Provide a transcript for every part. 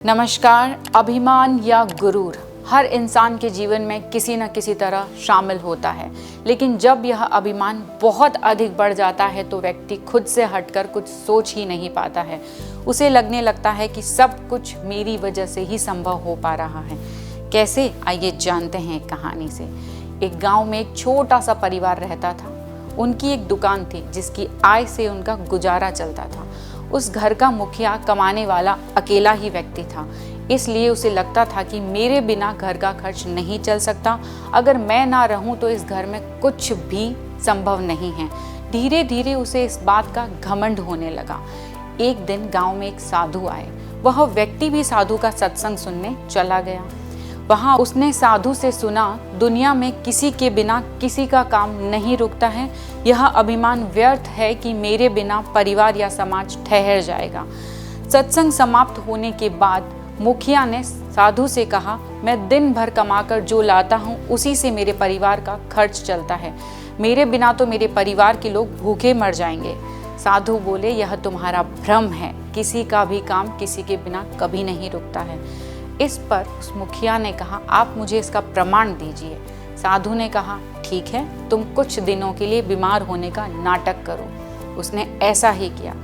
नमस्कार। अभिमान या गुरूर हर इंसान के जीवन में किसी न किसी तरह शामिल होता है, लेकिन जब यह अभिमान बहुत अधिक बढ़ जाता है तो व्यक्ति खुद से हटकर कुछ सोच ही नहीं पाता है। उसे लगने लगता है कि सब कुछ मेरी वजह से ही संभव हो पा रहा है। कैसे, आइए जानते हैं एक कहानी से। एक गांव में एक छोटा सा परिवार रहता था। उनकी एक दुकान थी जिसकी आय से उनका गुजारा चलता था। उस घर का मुखिया कमाने वाला अकेला ही व्यक्ति था, इसलिए उसे लगता था कि मेरे बिना घर का खर्च नहीं चल सकता। अगर मैं ना रहूं तो इस घर में कुछ भी संभव नहीं है। धीरे धीरे उसे इस बात का घमंड होने लगा। एक दिन गांव में एक साधु आए। वह व्यक्ति भी साधु का सत्संग सुनने चला गया। वहां उसने साधु से सुना, दुनिया में किसी के बिना किसी का काम नहीं रुकता है। यह अभिमान व्यर्थ है कि मेरे बिना परिवार या समाज ठहर जाएगा। सत्संग समाप्त होने के बाद मुखिया ने साधु से कहा, मैं दिन भर कमाकर जो लाता हूँ उसी से मेरे परिवार का खर्च चलता है। मेरे बिना तो मेरे परिवार के लोग भूखे मर जाएंगे। साधु बोले, यह तुम्हारा भ्रम है। किसी का भी काम किसी के बिना कभी नहीं रुकता है। इस पर उस मुखिया ने कहा, आप मुझे इसका प्रमाण दीजिए। साधु ने कहा, ठीक है, तुम कुछ दिनों के लिए बीमार होने का नाटक करो। उसने ऐसा ही किया।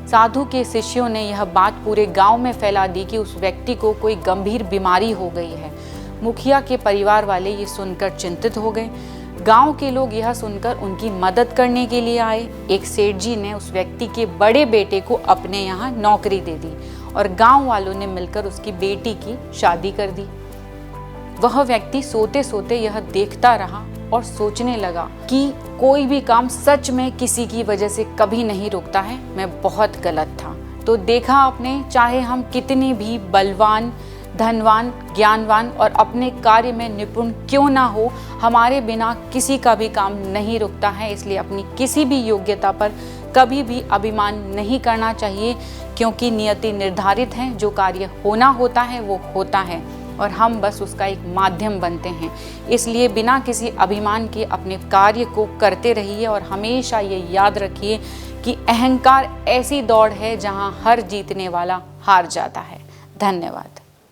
साधु के शिष्यों ने यह बात पूरे गांव में फैला दी कि उस व्यक्ति को कोई गंभीर बीमारी हो गई है। मुखिया के परिवार वाले ये सुनकर चिंतित हो गए। गांव के लोग यह सुनकर उनकी मदद करने के लिए आए। एक सेठ जी ने उस व्यक्ति के बड़े बेटे को अपने यहाँ नौकरी दे दी और गांव वालों ने मिलकर उसकी बेटी की शादी कर दी। वह व्यक्ति सोते सोते यह देखता रहा और सोचने लगा कि कोई भी काम सच में किसी की वजह से कभी नहीं रुकता है। मैं बहुत गलत था। तो देखा आपने, चाहे हम कितने भी बलवान, धनवान, ज्ञानवान और अपने कार्य में निपुण क्यों ना हो, हमारे बिना किसी का भी काम नहीं रुकता है। इसलिए अपनी किसी भी योग्यता पर कभी भी अभिमान नहीं करना चाहिए, क्योंकि नियति निर्धारित है। जो कार्य होना होता है वो होता है और हम बस उसका एक माध्यम बनते हैं। इसलिए बिना किसी अभिमान के अपने कार्य को करते रहिए और हमेशा ये याद रखिए कि अहंकार ऐसी दौड़ है जहां हर जीतने वाला हार जाता है। धन्यवाद।